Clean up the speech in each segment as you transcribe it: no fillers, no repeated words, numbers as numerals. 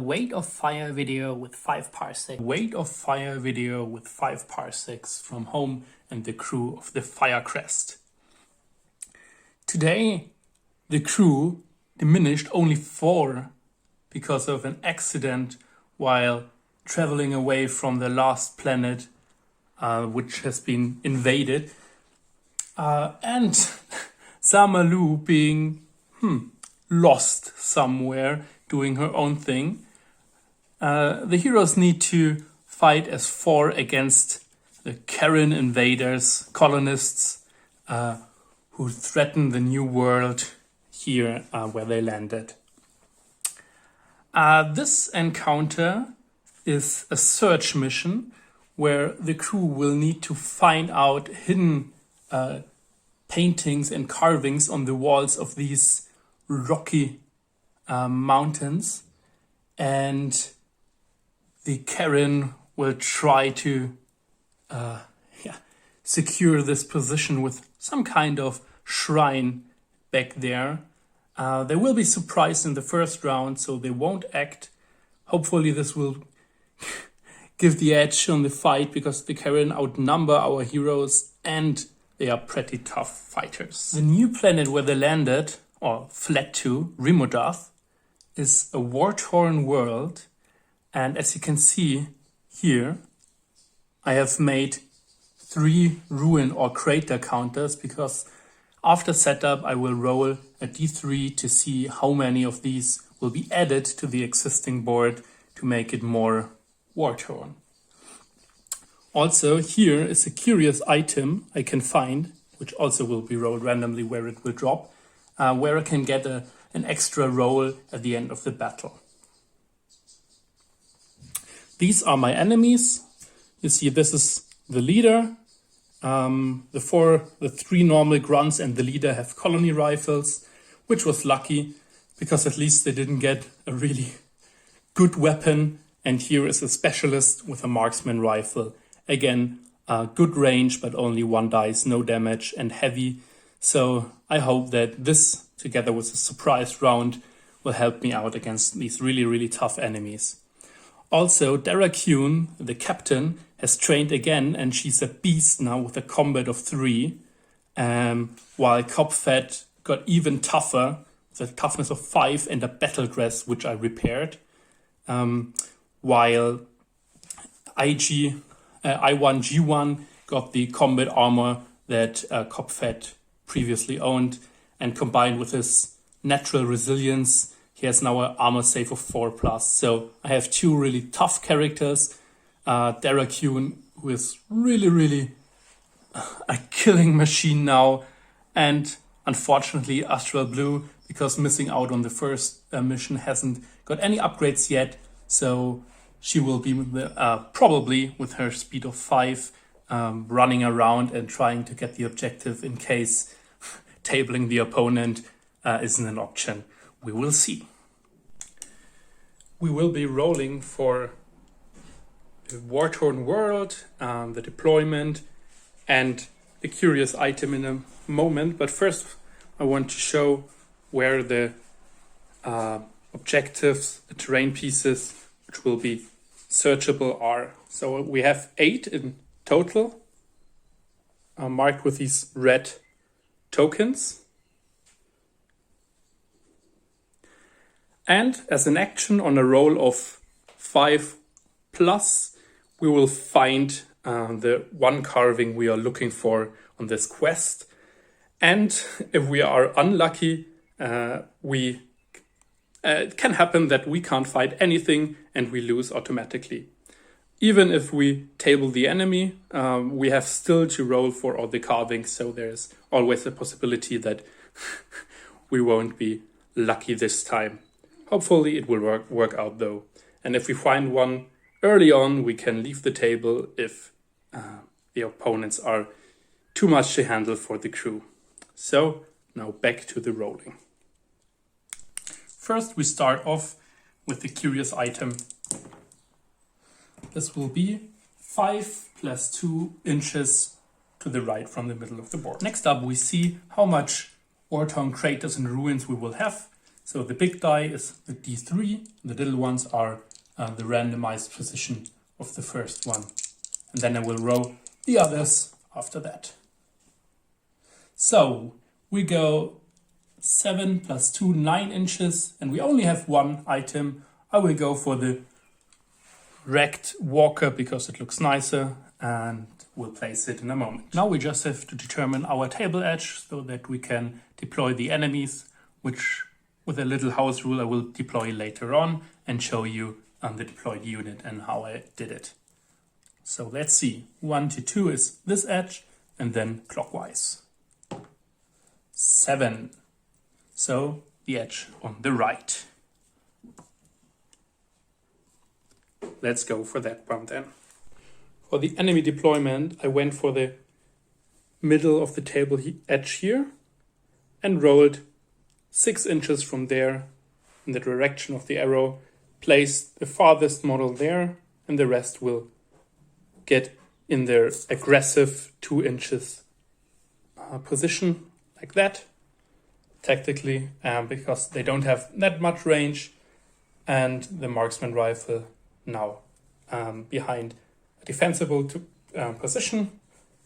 Weight of Fire video with 5 parsecs. Weight of Fire video with 5 parsecs from home and the crew of the Firecrest. Today, the crew diminished only 4 because of an accident while traveling away from the last planet, which has been invaded. And Samalu being lost somewhere, doing her own thing. The heroes need to fight as 4 against the K'erin invaders, colonists, who threaten the new world here where they landed. This encounter is a search mission where the crew will need to find out hidden paintings and carvings on the walls of these rocky mountains, and the K'erin will try to secure this position with some kind of shrine back there. They will be surprised in the first round, so they won't act. Hopefully this will give the edge on the fight, because the K'erin outnumber our heroes and they are pretty tough fighters. The new planet where they landed, or fled to, Rimodath, is a war-torn world. And as you can see here, I have made 3 ruin or crater counters, because after setup I will roll a d3 to see how many of these will be added to the existing board to make it more war-torn. Also, here is a curious item I can find, which also will be rolled randomly where it will drop, where I can get an extra roll at the end of the battle. These are my enemies. You see, this is the leader. The 3 normal grunts and the leader have colony rifles, which was lucky, because at least they didn't get a really good weapon. And here is a specialist with a marksman rifle. Again, good range, but only 1 dice, no damage, and heavy. So I hope that this, together with a surprise round, will help me out against these really, really tough enemies. Also, K'erin, the captain, has trained again, and she's a beast now with a combat of 3. While Copfed got even tougher, with a toughness of 5 and a battle dress, which I repaired. While I1G1 got the combat armor that Copfed previously owned, and combined with his natural resilience, he has now an armor save of 4+. So I have 2 really tough characters. K'erin, who is really a killing machine now, and unfortunately Astral Blue, because missing out on the first mission, hasn't got any upgrades yet. So she will be probably with her speed of 5 running around and trying to get the objective in case tabling the opponent isn't an option. We will see. We will be rolling for the war-torn world, the deployment, and the curious item in a moment. But first I want to show where the objectives, the terrain pieces, which will be searchable, are. So we have 8 in total, marked with these red tokens. And as an action on a roll of 5+, we will find the 1 carving we are looking for on this quest. And if we are unlucky, it can happen that we can't find anything and we lose automatically. Even if we table the enemy, we have still to roll for all the carvings, so there's always a possibility that we won't be lucky this time. Hopefully it will work out though. And if we find one early on, we can leave the table if the opponents are too much to handle for the crew. So now back to the rolling. First we start off with the curious item. This will be 5 + 2 inches to the right from the middle of the board. Next up we see how much war-torn craters and ruins we will have. So the big die is the D3, the little ones are the randomized position of the first one. And then I will roll the others after that. So we go 7 plus 2, 9 inches, and we only have one item. I will go for the wrecked walker because it looks nicer, and we'll place it in a moment. Now we just have to determine our table edge so that we can deploy the enemies, which with a little house rule I will deploy later on and show you the deployed unit and how I did it. So let's see, 1 to 2 is this edge, and then clockwise. 7, so the edge on the right. Let's go for that one then. For the enemy deployment, I went for the middle of the table edge here and rolled 6 inches from there in the direction of the arrow, placed the farthest model there, and the rest will get in their aggressive 2 inches position like that, tactically, because they don't have that much range, and the marksman rifle now behind a defensible position,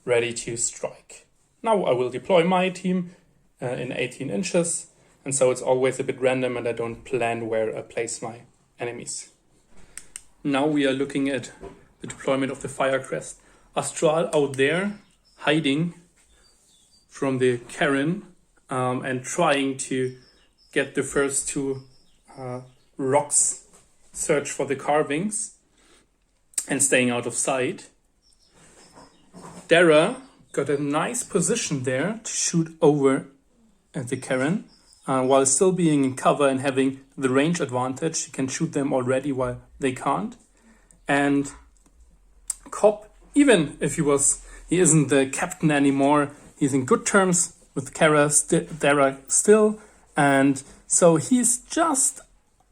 ready to strike. Now I will deploy my team in 18 inches, and so it's always a bit random and I don't plan where I place my enemies. Now we are looking at the deployment of the Firecrest. Astral out there, hiding from the K'erin and trying to get the first 2 rocks, search for the carvings, and staying out of sight. Dara got a nice position there to shoot over at the K'erin, while still being in cover and having the range advantage. She can shoot them already while they can't. And Cobb, even if he isn't the captain anymore, he's in good terms with Dara still, and so he's just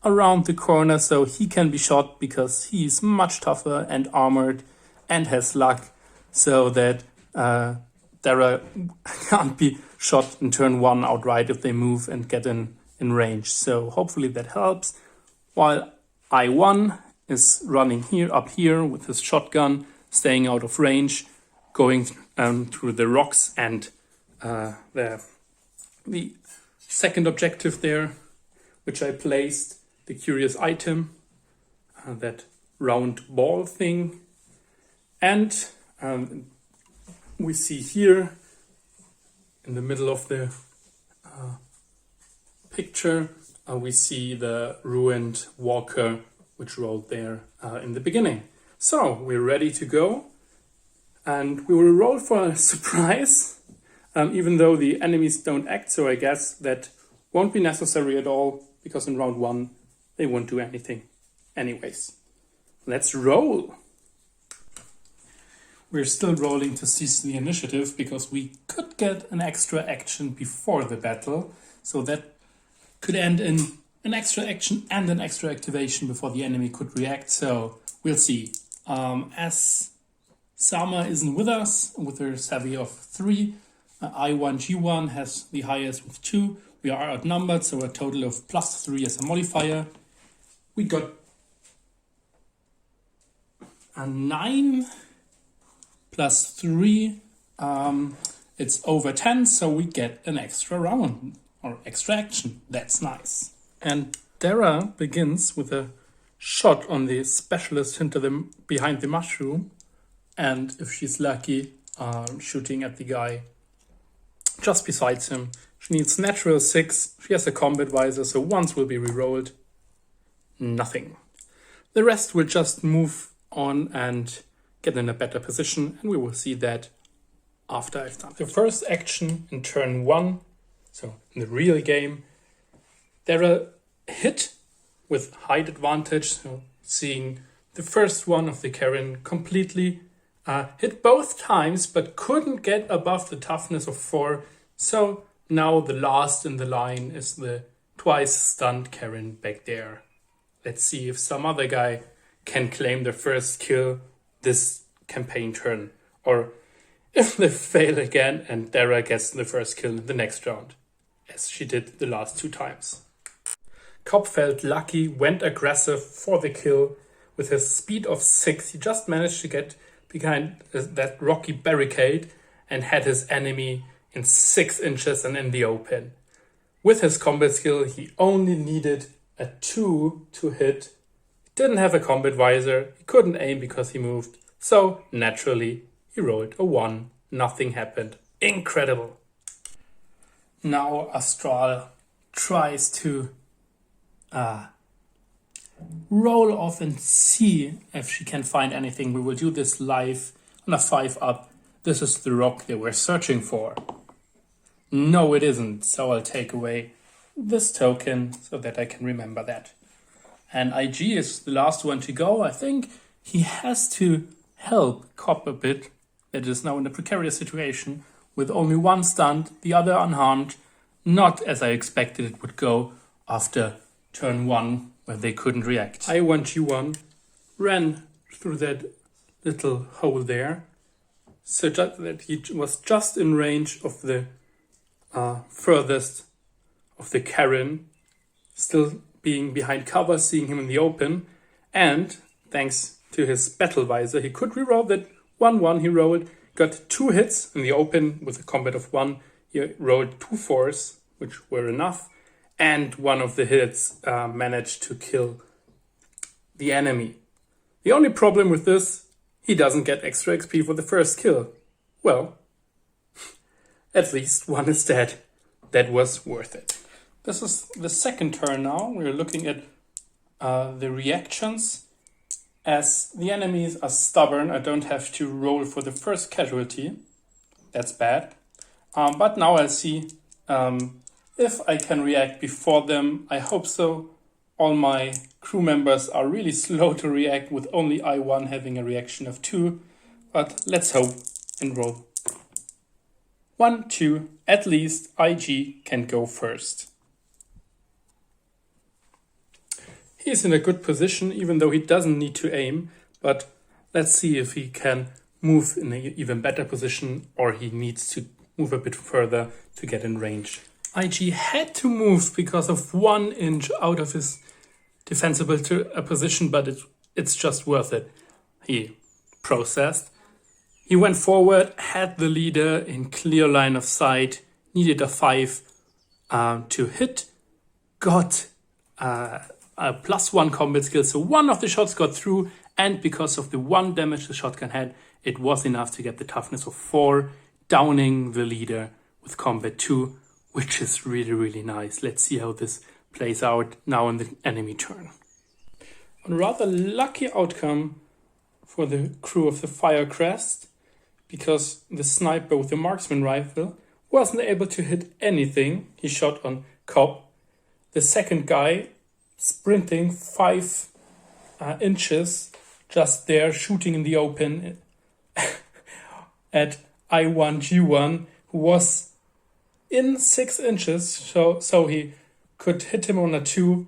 around the corner, so he can be shot because he's much tougher and armored and has luck, so that Dara can't be shot in turn 1 outright if they move and get in range. So hopefully that helps. While I1 is running up here with his shotgun, staying out of range, going through the rocks, and the second objective there, which I placed, the curious item, that round ball thing. And we see here in the middle of the picture, we see the ruined walker which rolled there in the beginning. So we're ready to go, and we will roll for a surprise, even though the enemies don't act, so I guess that won't be necessary at all, because in round 1 they won't do anything anyways. Let's roll! We're still rolling to seize the initiative because we could get an extra action before the battle, so that could end in an extra action and an extra activation before the enemy could react, so we'll see. As Sama isn't with us, with her savvy of 3, I1 G1 has the highest with 2. We are outnumbered, so a total of +3 as a modifier. We got a 9 plus 3. It's over 10, so we get an extra round or extra action. That's nice. And Dara begins with a shot on the specialist behind the mushroom, and if she's lucky, shooting at the guy just beside him. She needs natural 6. She has a combat visor, so once will be rerolled. Nothing. The rest will just move on and get in a better position, and we will see that after I've done the first action in turn 1. So in the real game, Dara hit with height advantage, so seeing the first one of the K'erin completely, hit both times but couldn't get above the toughness of 4. So now the last in the line is the twice stunned K'erin back there. Let's see if some other guy can claim the first kill this campaign turn, or if they fail again and Dara gets the first kill in the next round, as she did the last 2 times. Cobb felt lucky, went aggressive for the kill. With his speed of 6, he just managed to get behind that rocky barricade and had his enemy in 6 inches and in the open. With his combat skill, he only needed a 2 to hit. He didn't have a combat visor, he couldn't aim because he moved, so naturally he rolled a 1. Nothing happened. Incredible. Now Astral tries to roll off and see if she can find anything. We will do this live on a 5-up. This is the rock they were searching for. No, it isn't. So I'll take away this token so that I can remember that. And IG is the last one to go. I think he has to help Cobb a bit. That is now in a precarious situation with only 1 stunned, the other unharmed. Not as I expected it would go after turn 1 where they couldn't react. I1 G1 ran through that little hole there, so that he was just in range of the furthest of the K'erin, still being behind cover, seeing him in the open, and thanks to his battle visor, he could reroll that 1-1 he rolled, got 2 hits in the open with a combat of 1. He rolled 2 4s, which were enough, and one of the hits managed to kill the enemy. The only problem with this, he doesn't get extra XP for the first kill. Well, at least 1 is dead. That was worth it. This is the second turn now. We're looking at the reactions. As the enemies are stubborn, I don't have to roll for the first casualty. That's bad. But now I'll see if I can react before them. I hope so. All my crew members are really slow to react, with only I1 having a reaction of 2. But let's hope and roll. 1, 2, at least IG can go first. He's in a good position, even though he doesn't need to aim. But let's see if he can move in an even better position, or he needs to move a bit further to get in range. IG had to move because of 1 inch out of his defensible position, but it's just worth it. He processed. He went forward, had the leader in clear line of sight, needed a 5 to hit, got a +1 combat skill, so 1 of the shots got through, and because of the 1 damage the shotgun had, it was enough to get the toughness of 4, downing the leader with combat 2, which is really, really nice. Let's see how this plays out now in the enemy turn. A rather lucky outcome for the crew of the Firecrest, because the sniper with the marksman rifle wasn't able to hit anything. He shot on Cobb. The second guy sprinting 5 inches just there, shooting in the open at I1 G1, who was in 6 inches, so he could hit him on a 2,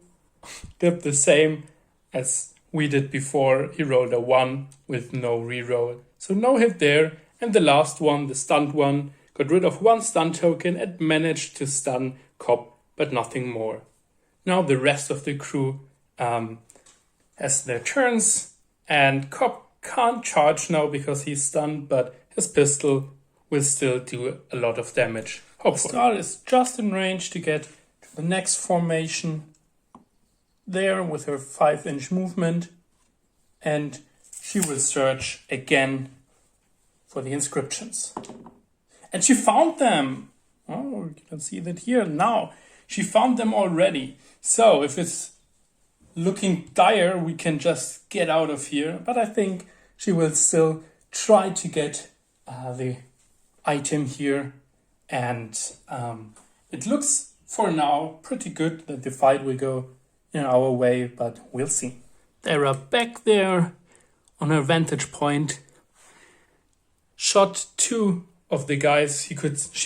did the same as we did before. He rolled a 1 with no reroll, so no hit there. And the last one, the stunned one, got rid of 1 stun token and managed to stun Cobb, but nothing more. Now the rest of the crew has their turns, and Cobb can't charge now because he's stunned, but his pistol will still do a lot of damage. Hopefully. Star is just in range to get to the next formation there with her 5-inch movement, and she will search again for the inscriptions. And she found them! Oh, you can see that here now. She found them already. So if it's looking dire, we can just get out of here. But I think she will still try to get the item here. And it looks for now pretty good that the fight will go in our way, but we'll see. They're back there on her vantage point. Shot 2 of the guys she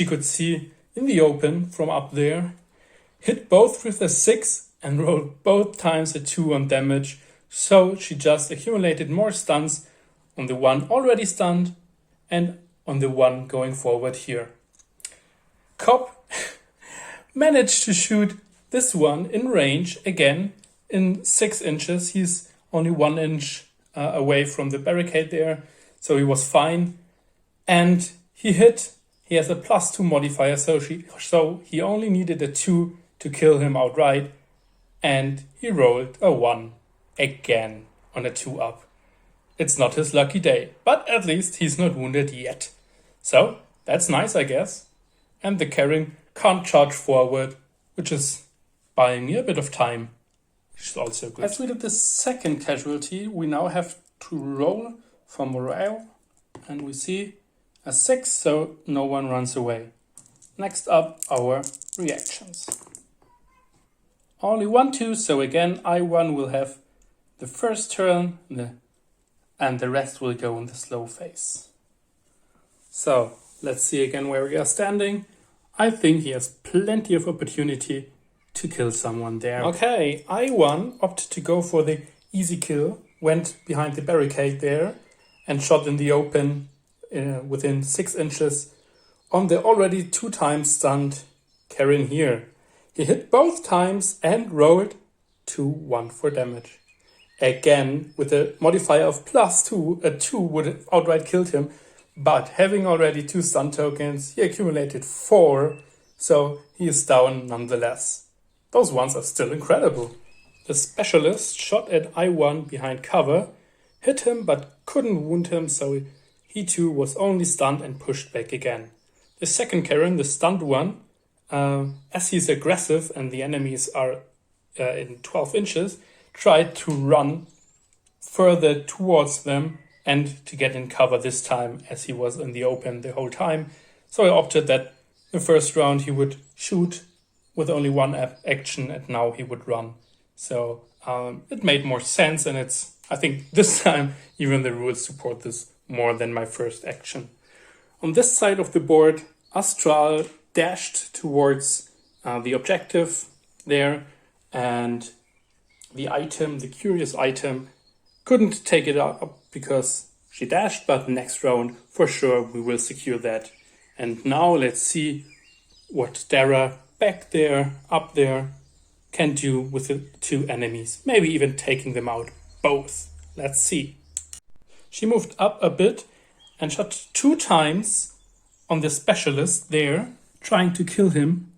could see in the open from up there. Hit both with a 6 and rolled both times a 2 on damage. So she just accumulated more stuns on the one already stunned and on the one going forward here. Cobb managed to shoot this one in range, again, in 6 inches. He's only 1 inch away from the barricade there, so he was fine. And he hit. He has a +2 modifier, so he only needed a 2 to kill him outright. And he rolled a 1 again on a 2 up. It's not his lucky day, but at least he's not wounded yet. So that's nice, I guess. And the K'erin can't charge forward, which is buying me a bit of time, which is also good. As we did the second casualty, we now have to roll for morale, and we see a 6, so no one runs away. Next up, our reactions. Only 1, 2, so again, I1 will have the first turn, and the rest will go in the slow phase. So, let's see again where we are standing. I think he has plenty of opportunity to kill someone there. Okay, I1 opted to go for the easy kill, went behind the barricade there, and shot in the open within 6 inches on the already 2 times stunned K'erin here. He hit both times and rolled 2-1 for damage. Again, with a modifier of +2, a 2 would have outright killed him, but having already 2 stun tokens, he accumulated 4, so he is down nonetheless. Those ones are still incredible. The specialist shot at I1 behind cover, hit him but couldn't wound him, so he too was only stunned and pushed back again. The second K'erin, the stunned one, as he's aggressive and the enemies are in 12 inches, tried to run further towards them and to get in cover this time, as he was in the open the whole time. So I opted that the first round he would shoot with only 1 action, and now he would run. So it made more sense, and I think this time even the rules support this more than my first action. On this side of the board, Astral dashed towards the objective there, and the curious item, couldn't take it up because she dashed, but next round for sure we will secure that. And now let's see what Dara back there, up there, can do with the 2 enemies. Maybe even taking them out both. Let's see. She moved up a bit and shot 2 times on the specialist there, trying to kill him.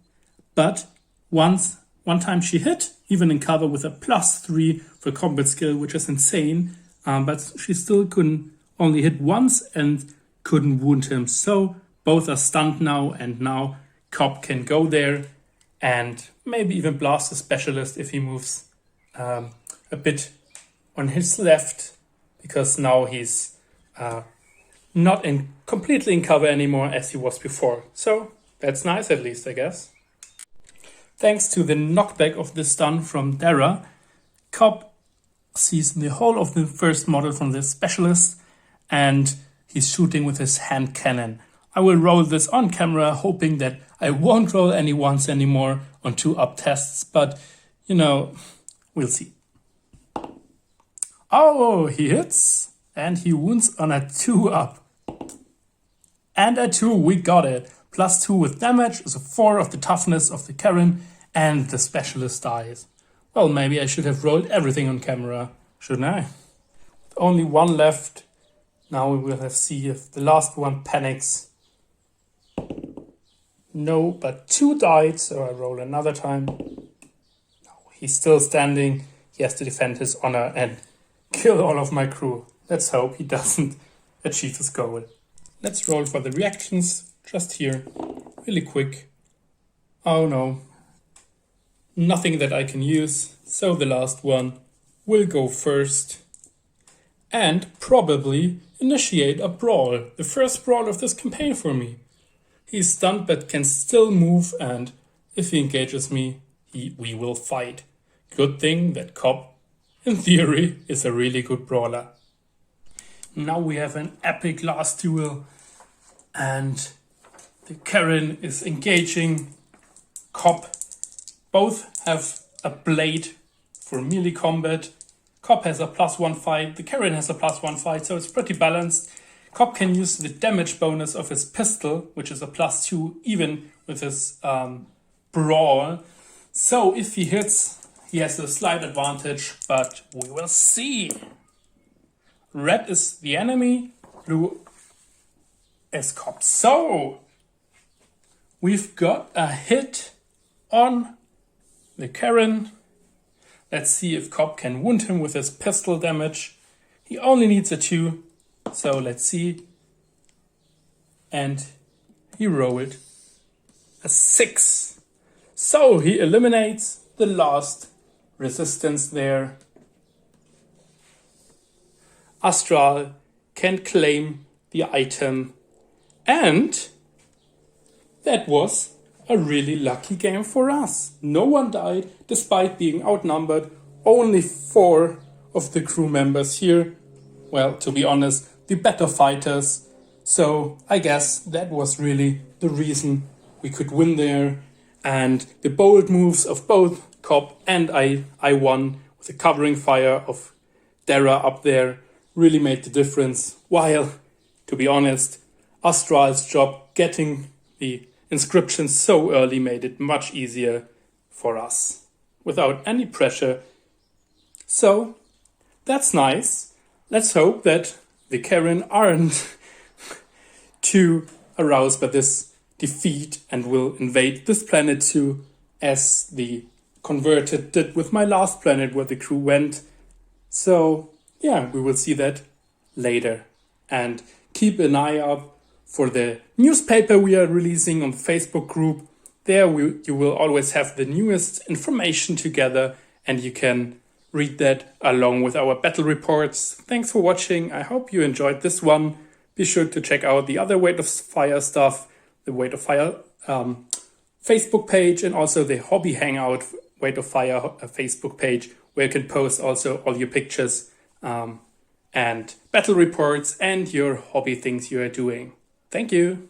But one time she hit, even in cover with a +3 for combat skill, which is insane. But she still couldn't, only hit once and couldn't wound him. So both are stunned now, and now Cobb can go there and maybe even blast the specialist if he moves a bit on his left, because now he's not completely in cover anymore as he was before. So that's nice, at least, I guess. Thanks to the knockback of the stun from Dara, Cobb sees the whole of the first model from the specialist, and he's shooting with his hand cannon. I will roll this on camera, hoping that I won't roll any ones anymore on 2-up tests, but, we'll see. Oh, he hits, and he wounds on a 2-up. And a 2, we got it. +2 with damage is a 4 of the toughness of the K'erin, and the specialist dies. Well, maybe I should have rolled everything on camera, shouldn't I? With only 1 left, now we will have see if the last one panics. No, but 2 died, so I roll another time. No, he's still standing. He has to defend his honor and kill all of my crew. Let's hope he doesn't achieve his goal. Let's roll for the reactions, just here, really quick. Oh no, nothing that I can use, so the last one will go first. And probably initiate a brawl, the first brawl of this campaign for me. He's stunned but can still move, and if he engages me, we will fight. Good thing that Cobb, in theory, is a really good brawler. Now we have an epic last duel, and the K'erin is engaging Cobb. Both have a blade for melee combat. Cobb has a +1 fight, the K'erin has a +1 fight, so it's pretty balanced. Cobb can use the damage bonus of his pistol, which is a +2, even with his brawl. So if he hits, he has a slight advantage, but we will see. Red is the enemy, blue is Cop. So we've got a hit on the K'erin. Let's see if Cop can wound him with his pistol damage. He only needs a 2, so let's see. And he rolled a 6. So he eliminates the last resistance there. Astral can claim the item, and that was a really lucky game for us. No one died despite being outnumbered. Only 4 of the crew members here. Well, to be honest, the better fighters. So I guess that was really the reason we could win there. And the bold moves of both Cop and I won with the covering fire of Dara up there really made the difference. While, to be honest, Astral's job getting the inscriptions so early made it much easier for us without any pressure. So that's nice. Let's hope that the K'erin aren't too aroused by this defeat and will invade this planet too, as the Converted did with my last planet where the crew went. So yeah, we will see that later. And keep an eye out for the newspaper we are releasing on the Facebook group. There you will always have the newest information together, and you can read that along with our battle reports. Thanks for watching. I hope you enjoyed this one. Be sure to check out the other Weight of Fire stuff, the Weight of Fire Facebook page, and also the Hobby Hangout Weight of Fire Facebook page, where you can post also all your pictures and battle reports and your hobby things you are doing. Thank you.